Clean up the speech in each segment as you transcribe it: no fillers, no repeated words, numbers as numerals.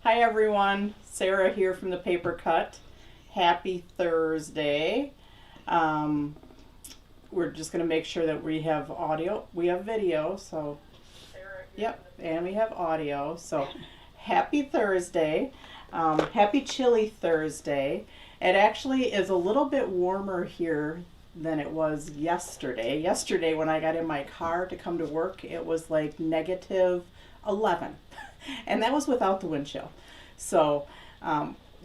Hi everyone, Sarah here from the Paper Cut. Happy Thursday. Um, we're just going to make sure that we have audio, we have video, so yep, and we have audio. So happy Thursday. Happy chilly Thursday. It actually is a little bit warmer here than it was yesterday. Yesterday when I got in my car to come to work, it was like negative 11. And that was without the wind chill. So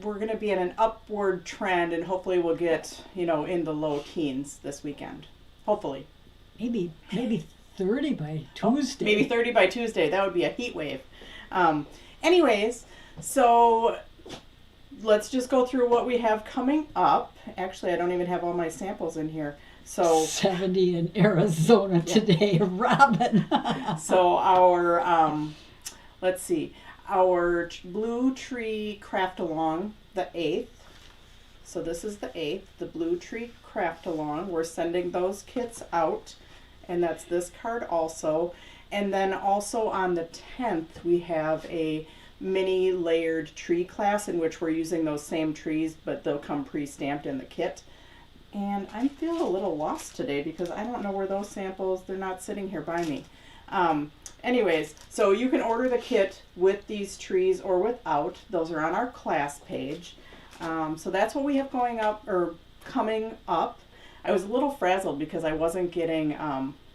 we're going to be in an upward trend, and hopefully we'll get, in the low teens this weekend. Hopefully. Maybe 30 by Tuesday. Maybe 30 by Tuesday. That would be a heat wave. Anyways, so let's just go through what we have coming up. Actually, I don't even have all my samples in here. So 70 in Arizona today, Robin. so our let's see, our Blue Tree Craft Along, the 8th. So this is the 8th, the Blue Tree Craft Along. We're sending those kits out, and that's this card also. And then also on the 10th, we have a mini layered tree class in which we're using those same trees, but they'll come pre-stamped in the kit. And I feel a little lost today because I don't know where those samples, they're not sitting here by me. Anyways, so you can order the kit with these trees or without. Those are on our class page. So that's what we have going up or coming up. I was a little frazzled because I wasn't getting,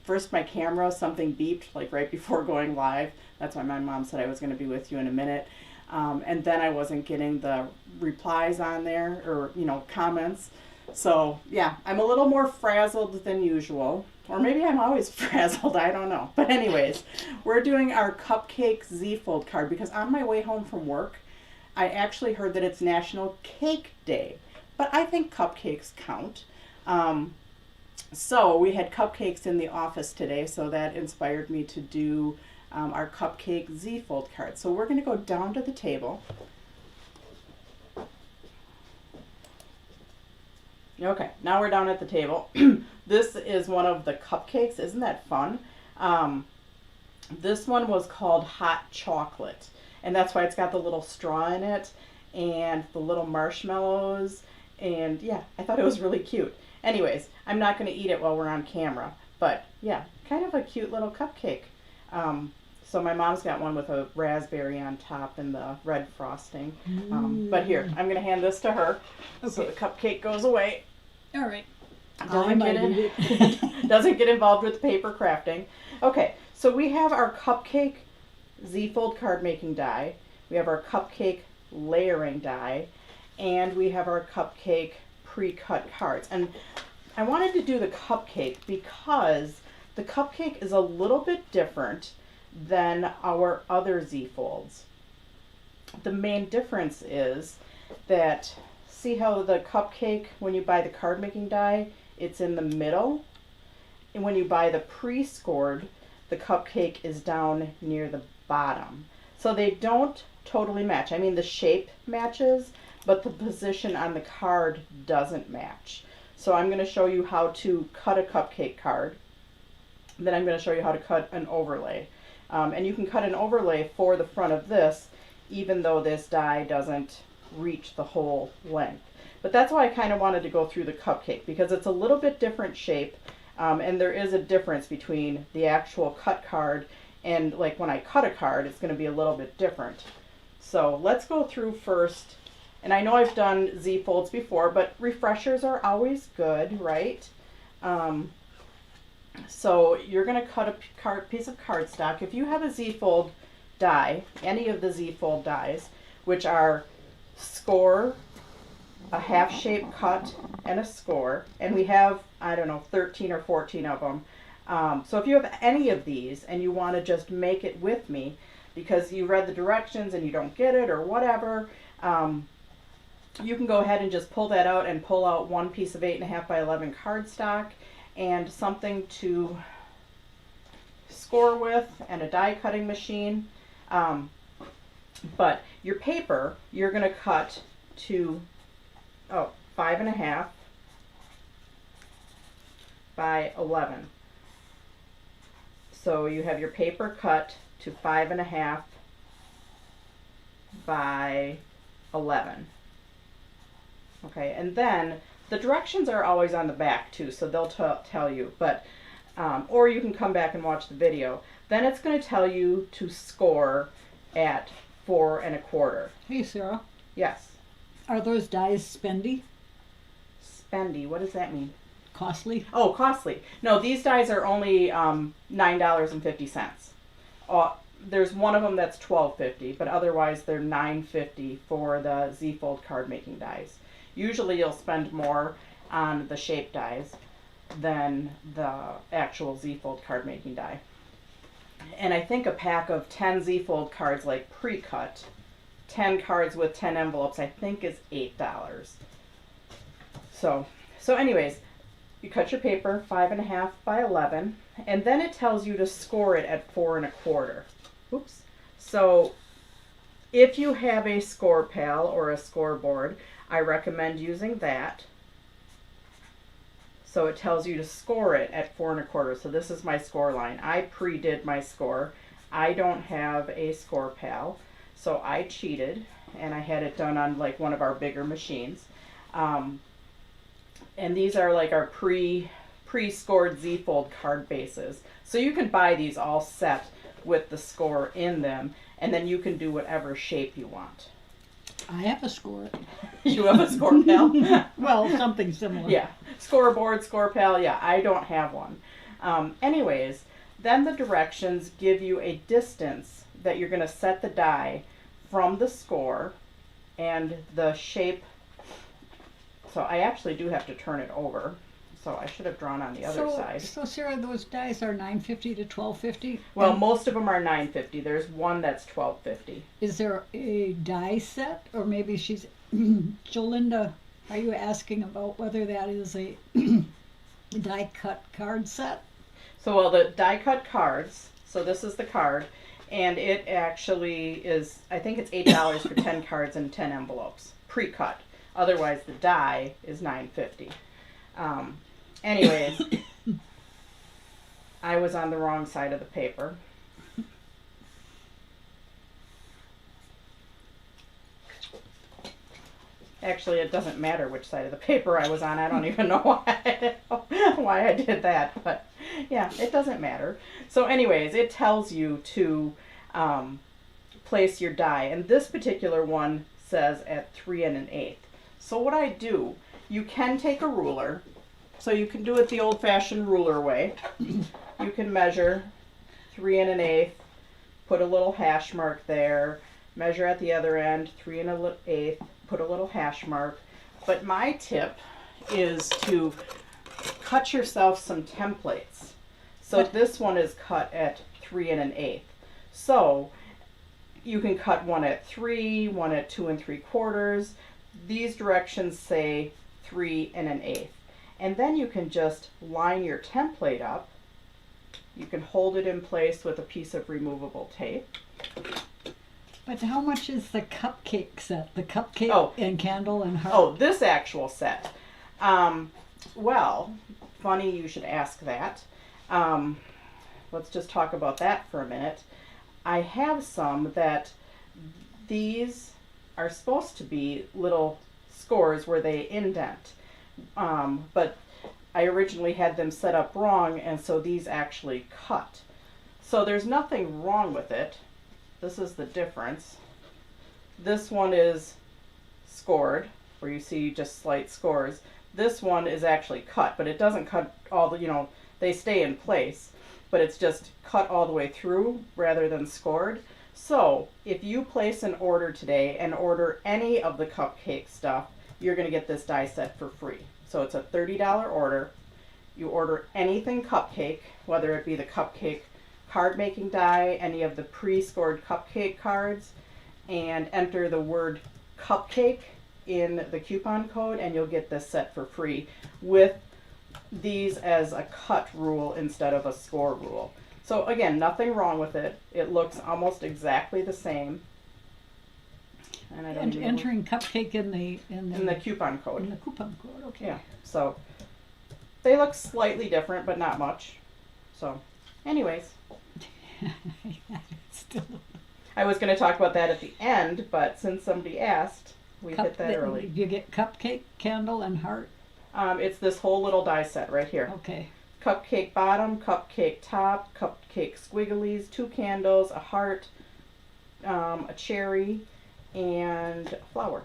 first my camera, something beeped like right before going live. That's why my mom said I was going to be with you in a minute. And then I wasn't getting the replies on there or, comments. So yeah, I'm a little more frazzled than usual. Or maybe I'm always frazzled, I don't know. But anyways, we're doing our Cupcake Z Fold Card because on my way home from work, I actually heard that it's National Cake Day. But I think cupcakes count. So we had cupcakes in the office today, so that inspired me to do our Cupcake Z Fold Card. So we're going to go down to the table. Okay, now we're down at the table. This is one of the cupcakes. Isn't that fun? This one was called Hot Chocolate, and that's why it's got the little straw in it and the little marshmallows. And yeah, I thought it was really cute. Anyways, I'm not going to eat it while we're on camera, but yeah, kind of a cute little cupcake. So my mom's got one with a raspberry on top and the red frosting. But here, I'm going to hand this to her. Okay. So the cupcake goes away. All right. Doesn't get involved with paper crafting. Okay, so we have our Cupcake Z Fold card making die. We have our Cupcake layering die. And we have our Cupcake pre-cut cards. And I wanted to do the cupcake because the cupcake is a little bit different than our other Z folds. The main difference is that, see how the cupcake, when you buy the card making die, it's in the middle, and when you buy the pre-scored, the cupcake is down near the bottom. So they don't totally match. I mean, the shape matches, but the position on the card doesn't match. So I'm going to show you how to cut a cupcake card. Then I'm going to show you how to cut an overlay. And you can cut an overlay for the front of this, even though this die doesn't reach the whole length. But that's why I kind of wanted to go through the cupcake, because it's a little bit different shape, and there is a difference between the actual cut card and like when I cut a card, it's going to be a little bit different. So let's go through first. And I know I've done Z folds before, but refreshers are always good, right? So you're going to cut a piece of cardstock. If you have a Z fold die, any of the Z fold dies, which are score, a half shape cut, and a score, and we have, I don't know, 13 or 14 of them. So if you have any of these and you want to just make it with me because you read the directions and you don't get it or whatever, you can go ahead and just pull that out and pull out one piece of 8.5 by 11 cardstock and something to score with and a die cutting machine. But your paper, you're going to cut to 5.5 by 11. So you have your paper cut to 5.5 by 11. Okay, and then the directions are always on the back too, so they'll tell you, but or you can come back and watch the video. Then it's going to tell you to score at 4 1/4. Hey, Sarah, Yes. are those dies spendy? Spendy, what does that mean? Costly? Oh, costly. No, these dies are only $9.50. There's one of them that's $12.50, but otherwise they're $9.50 for the Z Fold card making dies. Usually you'll spend more on the shape dies than the actual Z Fold card making die. And I think a pack of 10 Z Fold cards, like pre-cut, 10 cards with 10 envelopes, I think is $8. So anyways, you cut your paper 5 1/2 by 11, and then it tells you to score it at 4 1/4. Oops. So if you have a score pal or a scoreboard, I recommend using that. So it tells you to score it at 4 1/4. So this is my score line. I pre-did my score. I don't have a score pal, so I cheated and I had it done on like one of our bigger machines. And these are like our pre-scored Z Fold card bases. So you can buy these all set with the score in them, and then you can do whatever shape you want. I have a score. You have a score pal? Well, something similar. Yeah. Scoreboard, score pal, yeah, I don't have one. Anyways, then the directions give you a distance that you're going to set the die from the score and the shape. So I actually do have to turn it over. So I should have drawn on the other side. So Sarah, those dies are $9.50 to $12.50? Well, most of them are $9.50. There's one that's $12.50. Is there a die set? Or maybe she's, Jolinda, are you asking about whether that is a die cut card set? So, well, the die cut cards, so this is the card, and it actually is, I think it's $8 for 10 cards and 10 envelopes, pre-cut. Otherwise, the die is $9.50. Anyways, I was on the wrong side of the paper. Actually, it doesn't matter which side of the paper I was on. I don't even know why I did that, but yeah, it doesn't matter. So anyways, it tells you to place your die, and this particular one says at 3 1/8. So what I do, you can take a ruler, so you can do it the old-fashioned ruler way. You can measure 3 1/8, put a little hash mark there, measure at the other end, 3 1/8, put a little hash mark. But my tip is to cut yourself some templates. So this one is cut at 3 1/8. So you can cut one at 3, one at 2 3/4. These directions say 3 1/8. And then you can just line your template up. You can hold it in place with a piece of removable tape. But how much is the cupcake set? The cupcake and candle and heart? Oh, this actual set. Well, funny you should ask that. Let's just talk about that for a minute. I have some that these are supposed to be little scores where they indent. But I originally had them set up wrong, and so these actually cut. So there's nothing wrong with it. This is the difference. This one is scored, where you see just slight scores. This one is actually cut, but it doesn't cut all the, they stay in place, but it's just cut all the way through rather than scored. So if you place an order today and order any of the cupcake stuff, you're going to get this die set for free. So it's a $30 order. You order anything cupcake, whether it be the cupcake card making die, any of the pre-scored cupcake cards, and enter the word cupcake in the coupon code, and you'll get this set for free with these as a cut rule instead of a score rule. So again, nothing wrong with it. It looks almost exactly the same. And I don't And entering cupcake in the coupon code. In the coupon code, okay. Yeah. So they look slightly different, but not much. So anyways. Still. I was going to talk about that at the end, but since somebody asked, we hit that early. You get cupcake, candle, and heart? It's this whole little die set right here. Okay. Cupcake bottom, cupcake top, cupcake squigglies, 2 candles, a heart, a cherry, and a flower.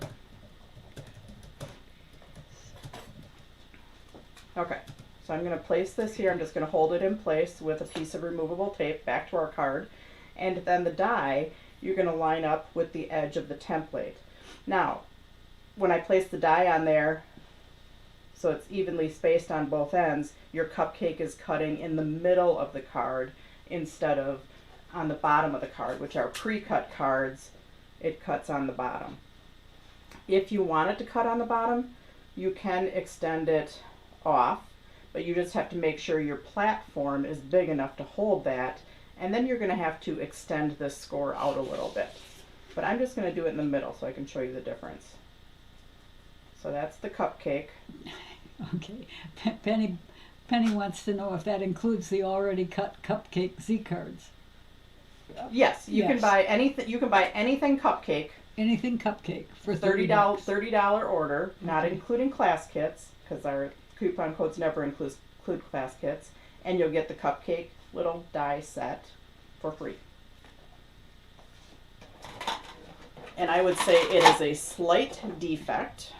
Okay, so I'm going to place this here. I'm just going to hold it in place with a piece of removable tape back to our card. And then the die, you're going to line up with the edge of the template. Now, when I place the die on there, so it's evenly spaced on both ends, your cupcake is cutting in the middle of the card instead of on the bottom of the card, which are pre-cut cards, it cuts on the bottom. If you want it to cut on the bottom, you can extend it off, but you just have to make sure your platform is big enough to hold that, and then you're going to have to extend this score out a little bit. But I'm just going to do it in the middle so I can show you the difference. So that's the cupcake. Okay. Penny wants to know if that includes the already cut Cupcake Z cards. Yes, you can buy anything. You can buy anything cupcake. Anything cupcake for $30 order, not including class kits, because our coupon codes never include class kits, and you'll get the cupcake little die set for free. And I would say it is a slight defect.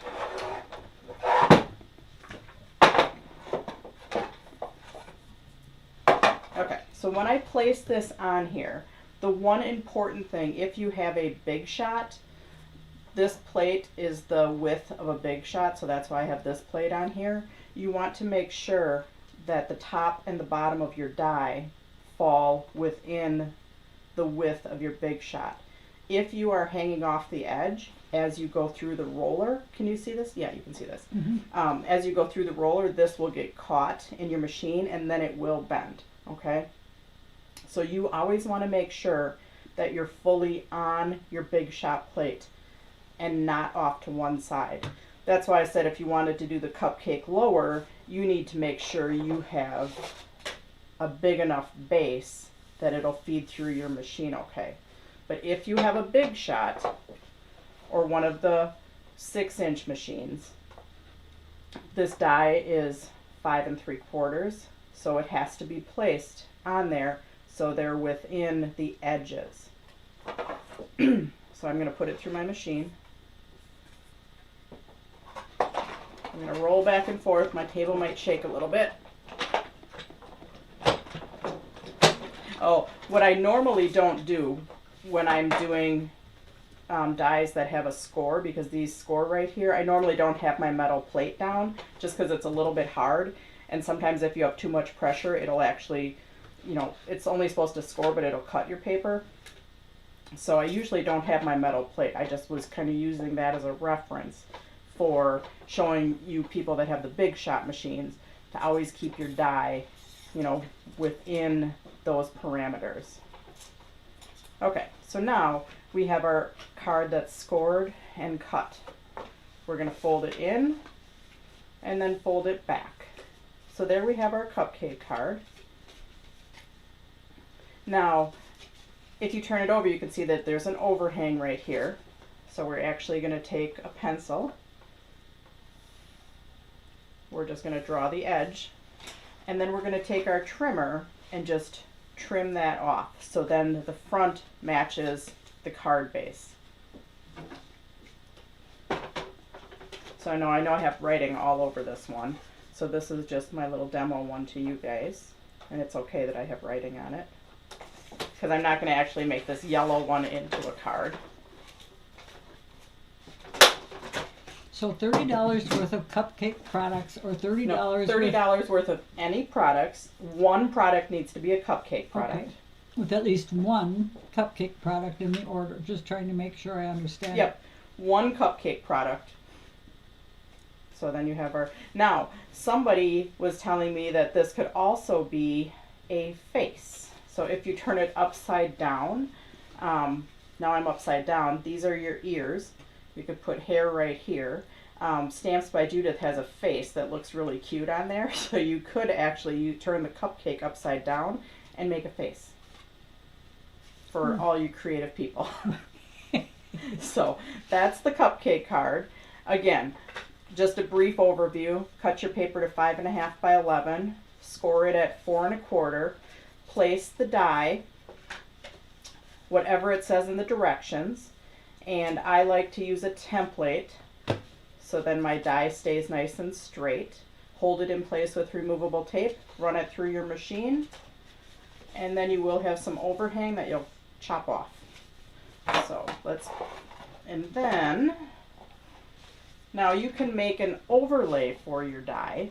Okay, so when I place this on here, the one important thing, if you have a big shot, this plate is the width of a big shot, so that's why I have this plate on here. You want to make sure that the top and the bottom of your die fall within the width of your big shot. If you are hanging off the edge as you go through the roller, can you see this? Yeah, you can see this. Mm-hmm. As you go through the roller, this will get caught in your machine and then it will bend, okay? So you always want to make sure that you're fully on your big shot plate and not off to one side. That's why I said if you wanted to do the cupcake lower, you need to make sure you have a big enough base that it'll feed through your machine okay. But if you have a big shot or one of the 6-inch machines, this die is 5 3/4, so it has to be placed on there so they're within the edges. So I'm going to put it through my machine. I'm going to roll back and forth. My table might shake a little bit. Oh, what I normally don't do when I'm doing dies that have a score, because these score right here, I normally don't have my metal plate down just because it's a little bit hard. And sometimes if you have too much pressure, it'll actually, you know, it's only supposed to score, but it'll cut your paper. So I usually don't have my metal plate. I just was kind of using that as a reference for showing you people that have the big shot machines to always keep your die, you know, within those parameters. Okay, so now we have our card that's scored and cut. We're going to fold it in and then fold it back. So there we have our cupcake card. Now, if you turn it over, you can see that there's an overhang right here. So we're actually going to take a pencil. We're just going to draw the edge. And then we're going to take our trimmer and just trim that off. So then the front matches the card base. So I know I have writing all over this one. So this is just my little demo one to you guys. And it's okay that I have writing on it, because I'm not going to actually make this yellow one into a card. So $30 worth of cupcake products, or $30 No, $30 worth of any products. One product needs to be a cupcake product. Okay. With at least one cupcake product in the order. Just trying to make sure I understand. Yep, one cupcake product. So then you have our... Now, somebody was telling me that this could also be a face. So if you turn it upside down, now I'm upside down, these are your ears. You could put hair right here. Stamps by Judith has a face that looks really cute on there. So you could actually turn the cupcake upside down and make a face. for all you creative people. So that's the cupcake card. Again, just a brief overview. Cut your paper to 5.5 by 11. Score it at 4 1/4. Place the die, whatever it says in the directions. And I like to use a template so then my die stays nice and straight. Hold it in place with removable tape. Run it through your machine. And then you will have some overhang that you'll chop off. So and then, now you can make an overlay for your die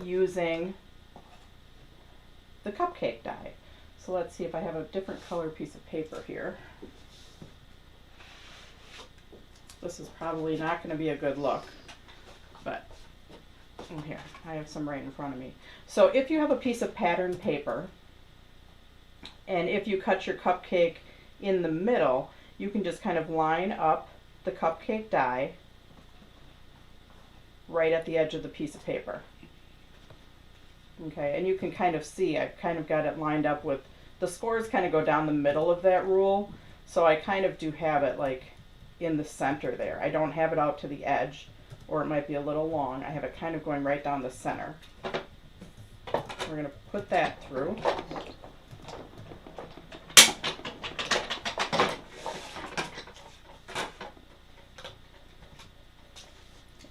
using the cupcake die. So let's see if I have a different color piece of paper here. This is probably not going to be a good look, but here, I have some right in front of me. So if you have a piece of patterned paper, and if you cut your cupcake in the middle, you can just kind of line up the cupcake die right at the edge of the piece of paper. Okay, and you can kind of see, I've kind of got it lined up with, the scores kind of go down the middle of that rule, so I kind of do have it like in the center there. I don't have it out to the edge, or it might be a little long. I have it kind of going right down the center. We're going to put that through.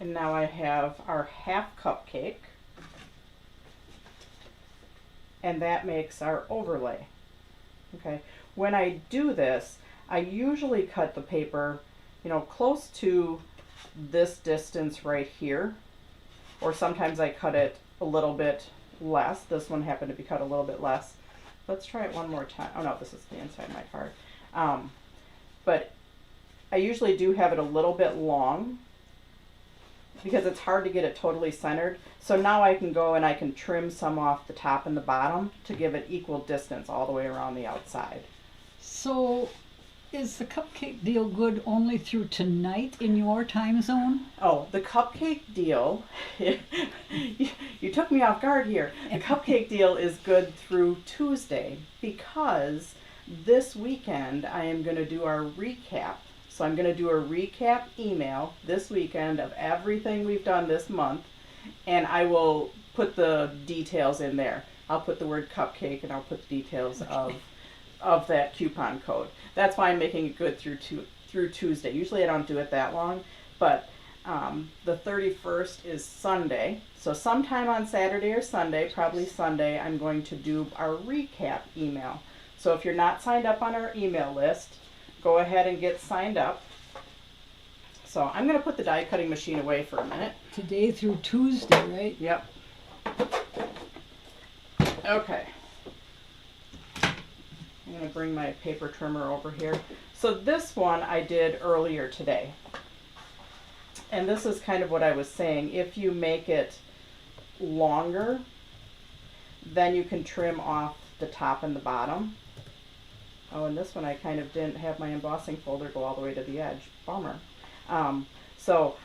And now I have our half cupcake, and that makes our overlay. Okay, when I do this, I usually cut the paper, you know, close to this distance right here, or sometimes I cut it a little bit less. This one happened to be cut a little bit less. Let's try it one more time. Oh no, this is the inside of my card. But I usually do have it a little bit long because it's hard to get it totally centered. So now I can go and I can trim some off the top and the bottom to give it equal distance all the way around the outside. So is the cupcake deal good only through tonight in your time zone? Oh, the cupcake deal, you took me off guard here. The cupcake deal is good through Tuesday because this weekend I am going to do our recap. So I'm going to do a recap email this weekend of everything we've done this month, and I will put the details in there. I'll put the word cupcake and I'll put the details of that coupon code. That's why I'm making it good through Tuesday. Usually I don't do it that long, but the 31st is Sunday. So sometime on Saturday or Sunday, probably Sunday, I'm going to do our recap email. So if you're not signed up on our email list, go ahead and get signed up. So I'm going to put the die cutting machine away for a minute. Today through Tuesday, right? Yep. Okay. I'm going to bring my paper trimmer over here. So this one I did earlier today. And this is kind of what I was saying. If you make it longer, then you can trim off the top and the bottom. Oh, and this one I kind of didn't have my embossing folder go all the way to the edge. Bummer. So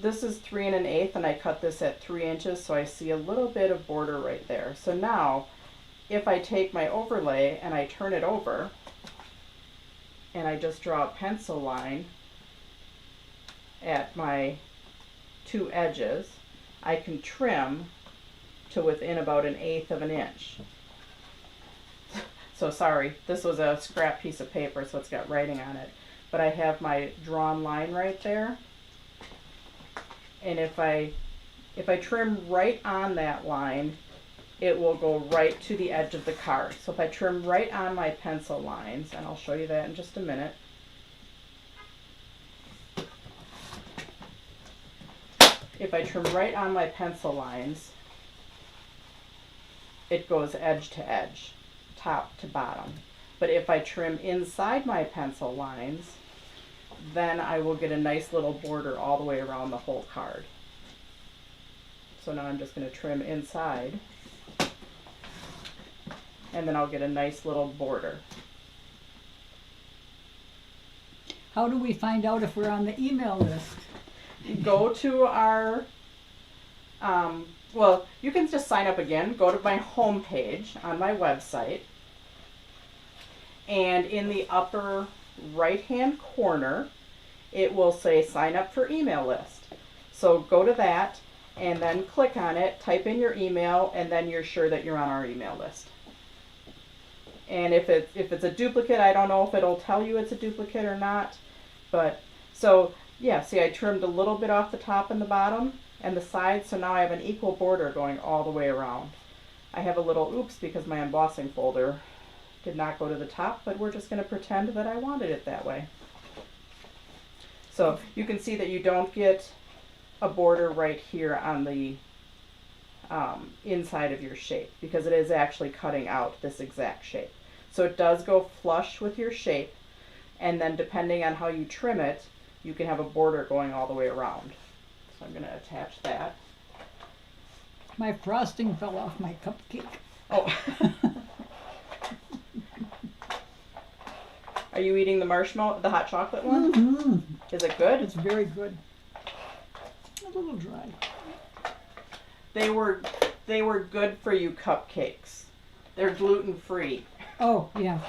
this is 3 1/8, and I cut this at 3 inches, so I see a little bit of border right there. So now, if I take my overlay and I turn it over, and I just draw a pencil line at my 2 edges, I can trim to within about 1/8 of an inch. So sorry, this was a scrap piece of paper, so it's got writing on it. But I have my drawn line right there. And if I trim right on that line, it will go right to the edge of the card. So if I trim right on my pencil lines, and I'll show you that in just a minute. If I trim right on my pencil lines, it goes edge to edge, top to bottom. But if I trim inside my pencil lines, then I will get a nice little border all the way around the whole card. So now I'm just going to trim inside, and then I'll get a nice little border. How do we find out if we're on the email list? Go to our, well, you can just sign up again. Go to my home page on my website, And in the upper right hand corner, it will say sign up for email list. So go to that and then click on it, type in your email, and then you're sure that you're on our email list. And if it's a duplicate, I don't know if it'll tell you it's a duplicate or not. But so yeah, see, I trimmed a little bit off the top and the bottom and the sides, so now I have an equal border going all the way around. I have a little oops because my embossing folder did not go to the top, but we're just going to pretend that I wanted it that way. So you can see that you don't get a border right here on the inside of your shape because it is actually cutting out this exact shape. So it does go flush with your shape, and then depending on how you trim it, you can have a border going all the way around. So I'm going to attach that. My frosting fell off my cupcake. Oh. Are you eating the marshmallow, the hot chocolate one? Mm-hmm. Is it good? It's very good. A little dry. They were good for you cupcakes. They're gluten free. Oh, yeah.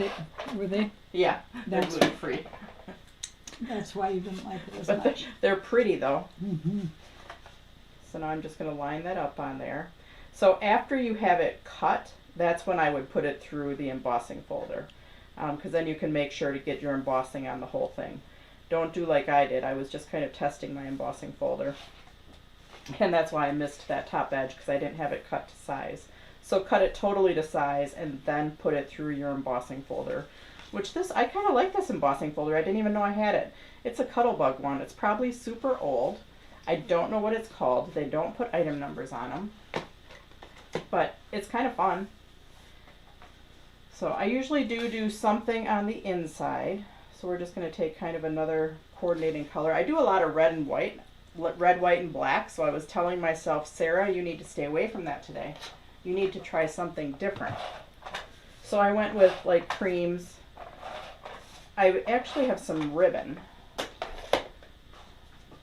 Were they? Yeah, they're That's- gluten free. That's why you didn't like it as But much. they're pretty though. Mm-hmm. So now I'm just going to line that up on there. So after you have it cut, that's when I would put it through the embossing folder. Because then you can make sure to get your embossing on the whole thing. Don't do like I did. I was just kind of testing my embossing folder. And that's why I missed that top edge, because I didn't have it cut to size. So cut it totally to size and then put it through your embossing folder. Which I kind of like this embossing folder. I didn't even know I had it. It's a Cuttlebug one. It's probably super old. I don't know what it's called. They don't put item numbers on them. But it's kind of fun. So I usually do something on the inside. So we're just going to take kind of another coordinating color. I do a lot of red, white, and black. So I was telling myself, Sarah, you need to stay away from that today. You need to try something different. So I went with like creams. I actually have some ribbon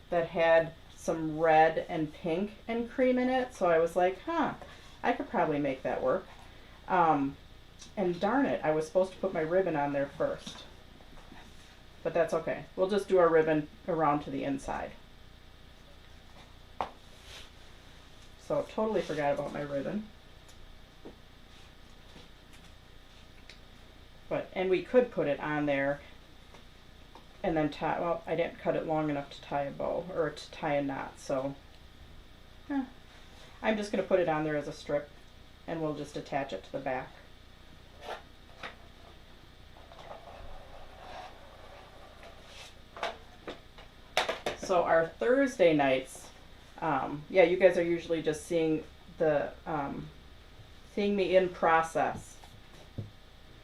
that had some red and pink and cream in it. So I was like, I could probably make that work. And darn it, I was supposed to put my ribbon on there first. But that's okay. We'll just do our ribbon around to the inside. So totally forgot about my ribbon. And we could put it on there and then tie, well, I didn't cut it long enough to tie a bow or to tie a knot, so I'm just going to put it on there as a strip and we'll just attach it to the back. So our Thursday nights, yeah, you guys are usually just seeing me in process,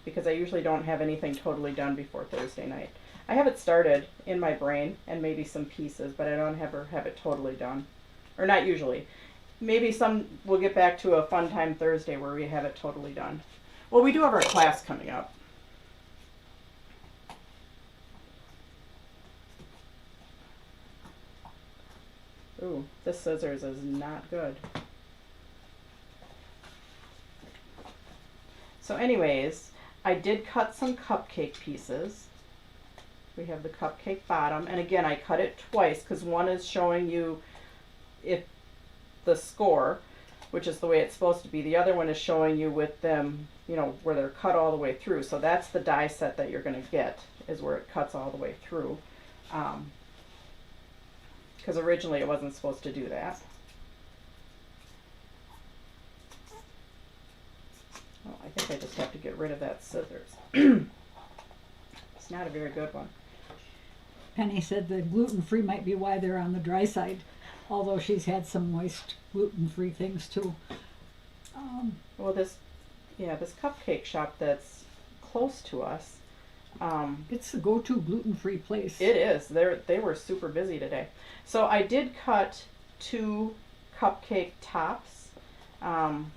because I usually don't have anything totally done before Thursday night. I have it started in my brain and maybe some pieces, but I don't ever have it totally done. Or not usually. Maybe we'll get back to a fun time Thursday where we have it totally done. Well, we do have our class coming up. Ooh, this scissors is not good. So anyways, I did cut some cupcake pieces. We have the cupcake bottom, and again, I cut it twice because one is showing you the score, which is the way it's supposed to be. The other one is showing you with them, where they're cut all the way through. So that's the die set that you're going to get, is where it cuts all the way through. Because originally it wasn't supposed to do that. Oh, I think I just have to get rid of that scissors. It's not a very good one. Penny said the gluten-free might be why they're on the dry side, although she's had some moist gluten-free things too. Well, this cupcake shop that's close to us. It's the go-to gluten-free place. It is. They were super busy today. So I did cut 2 cupcake tops. I'm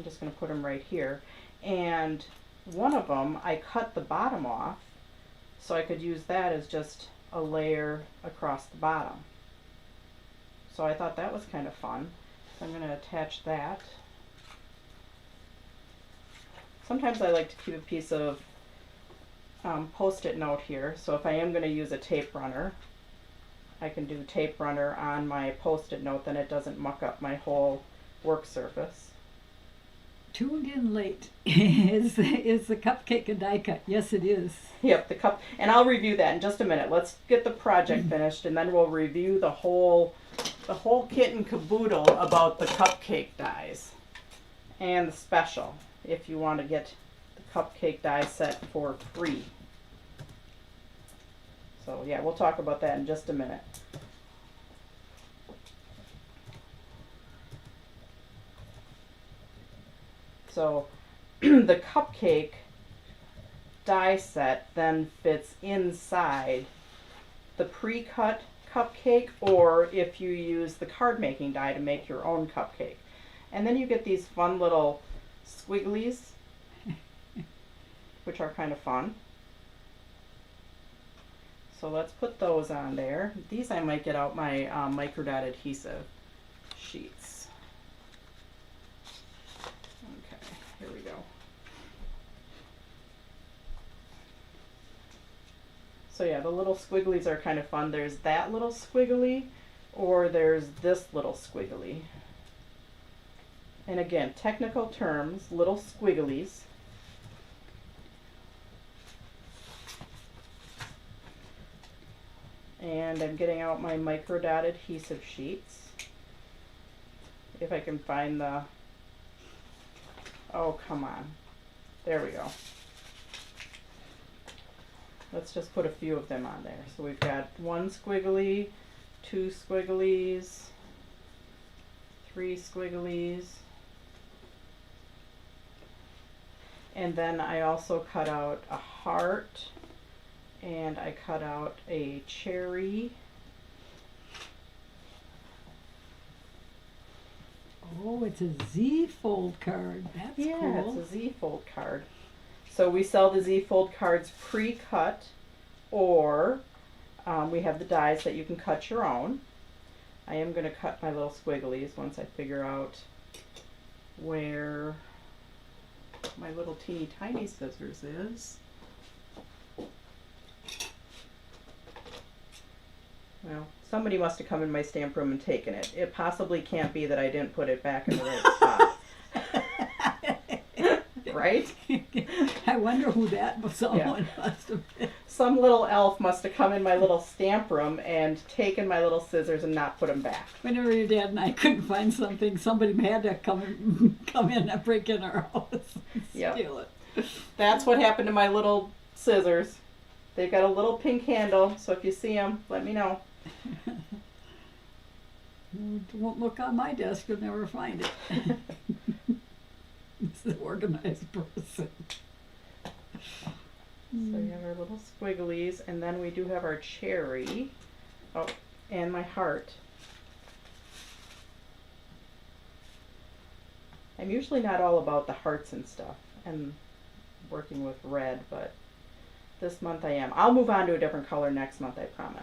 just going to put them right here. And one of them, I cut the bottom off so I could use that as just a layer across the bottom. So I thought that was kind of fun. So I'm going to attach that. Sometimes I like to keep a piece of Post-it note here. So if I am going to use a tape runner, I can do tape runner on my Post-it note, then it doesn't muck up my whole work surface. Tuned in late. Is the cupcake a die cut? Yes, it is. Yep, the cup, and I'll review that in just a minute. Let's get the project finished, and then we'll review the whole kit and caboodle about the cupcake dies and the special if you want to get the cupcake die set for free. So yeah, we'll talk about that in just a minute. So the cupcake die set then fits inside the pre-cut cupcake, or if you use the card making die to make your own cupcake. And then you get these fun little squigglies, which are kind of fun. So let's put those on there. These I might get out my micro dot adhesive sheets. Okay, here we go. So yeah, the little squigglies are kind of fun. There's that little squiggly, or there's this little squiggly. And again, technical terms, little squigglies. And I'm getting out my micro dot adhesive sheets. If I can find the, oh come on, there we go. Let's just put a few of them on there. So we've got one squiggly, two squigglies, three squigglies. And then I also cut out a heart, and I cut out a cherry. Oh, it's a Z Fold card. That's Yeah, cool. it's a Z Fold card. So we sell the Z Fold cards pre-cut, or we have the dies that you can cut your own. I am going to cut my little squigglies once I figure out where my little teeny tiny scissors is. Well, somebody must have come in my stamp room and taken it. It possibly can't be that I didn't put it back in the right spot. Right? I wonder who that someone must have been. Some little elf must have come in my little stamp room and taken my little scissors and not put them back. Whenever your dad and I couldn't find something, somebody had to come in and break in our house and steal it. That's what happened to my little scissors. They've got a little pink handle, so if you see them, let me know. Won't look on my desk, you'll never find it. It's the organized person. So we have our little squigglies, and then we do have our cherry. Oh, and my heart. I'm usually not all about the hearts and stuff and working with red, but this month I am. I'll move on to a different color next month, I promise.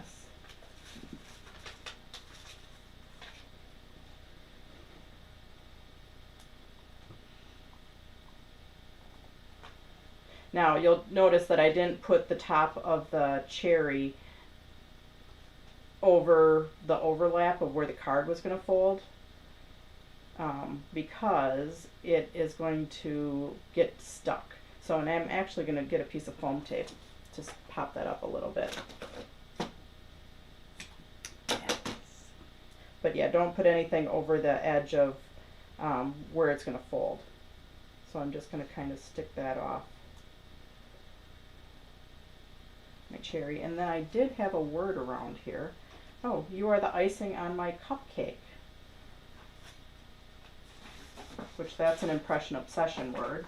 Now you'll notice that I didn't put the top of the cherry over the overlap of where the card was going to fold, because it is going to get stuck. So, and I'm actually going to get a piece of foam tape, just pop that up a little bit. But yeah, don't put anything over the edge of where it's going to fold. So I'm just going to kind of stick that off. My cherry. And then I did have a word around here. Oh, you are the icing on my cupcake. Which that's an impression obsession word.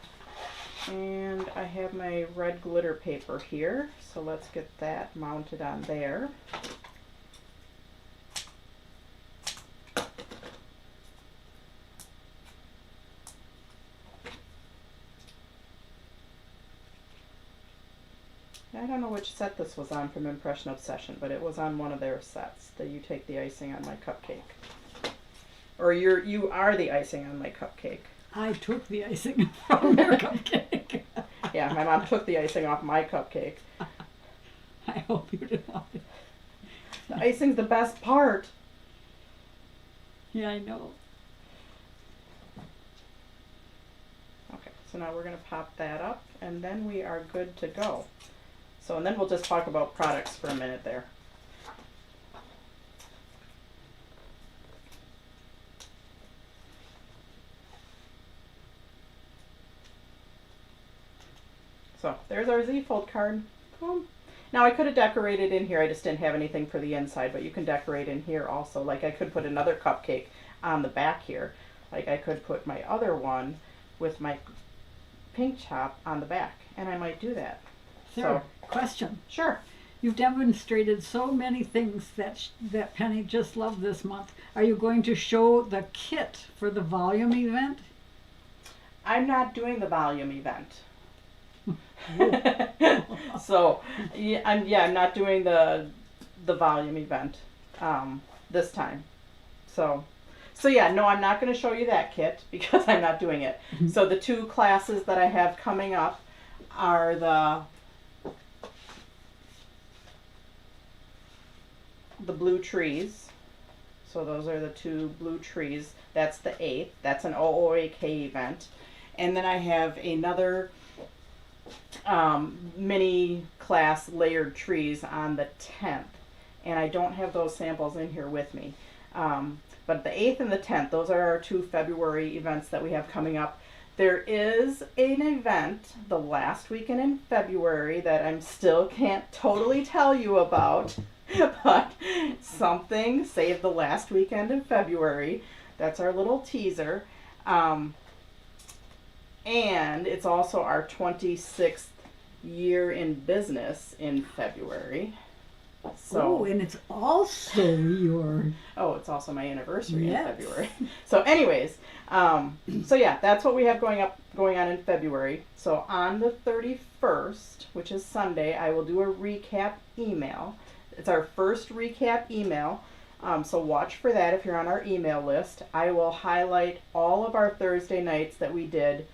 And I have my red glitter paper here, so let's get that mounted on there. I don't know which set this was on from Impression Obsession, but it was on one of their sets, that you take the icing on my cupcake. Or you are the icing on my cupcake. I took the icing from your cupcake. Yeah, Yeah, my mom took the icing off my cupcake. I hope you do not. The icing's the best part. Yeah, I know. Okay, so now we're going to pop that up, and then we are good to go. So, and then we'll just talk about products for a minute there. So there's our Z Fold card. Boom. Now I could have decorated in here, I just didn't have anything for the inside, but you can decorate in here also. Like I could put another cupcake on the back here. Like I could put my other one with my pink chop on the back, and I might do that. Sarah, question. Sure. You've demonstrated so many things that Penny just loved this month. Are you going to show the kit for the volume event? I'm not doing the volume event. So I'm not doing the volume event this time. So yeah, no, I'm not going to show you that kit because I'm not doing it. So the two classes that I have coming up are the blue trees. So those are the two blue trees. That's the 8th. That's an OOAK event. And then I have another mini class layered trees on the 10th. And I don't have those samples in here with me. But the 8th and the 10th, those are our two February events that we have coming up. There is an event the last weekend in February that I still can't totally tell you about, but something saved the last weekend in February. That's our little teaser. And it's also our 26th year in business in February. So, oh, and it's also your... Oh, it's also my anniversary Yes. in February. So anyways, so yeah, that's what we have going on in February. So on the 31st, which is Sunday, I will do a recap email. It's our first recap email. So watch for that if you're on our email list. I will highlight all of our Thursday nights that we did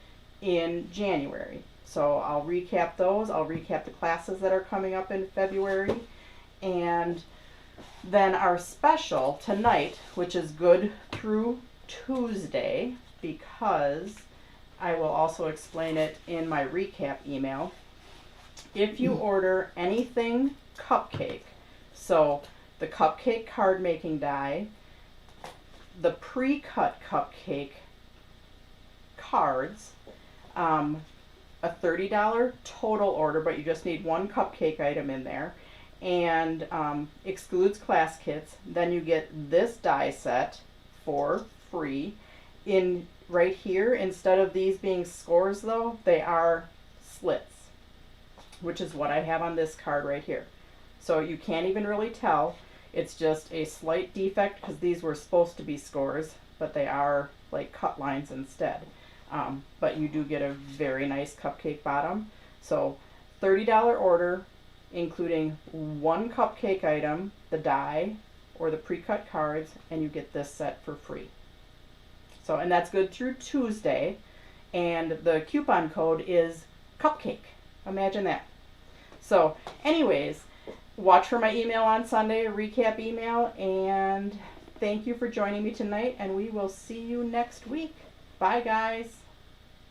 in January. So I'll recap those. I'll recap the classes that are coming up in February. And then our special tonight, which is good through Tuesday, because I will also explain it in my recap email. If you order anything cupcake, so the cupcake card making die, the pre-cut cupcake cards, a $30 total order, but you just need one cupcake item in there, and excludes class kits, then you get this die set for free. In right here, instead of these being scores though, they are slits, which is what I have on this card right here. So you can't even really tell. It's just a slight defect because these were supposed to be scores, but they are like cut lines instead. But you do get a very nice cupcake bottom. So $30 order, including one cupcake item, the die, or the pre-cut cards, and you get this set for free. So, and that's good through Tuesday, and the coupon code is cupcake. Imagine that. So, anyways, watch for my email on Sunday, a recap email, and thank you for joining me tonight, and we will see you next week. Bye, guys.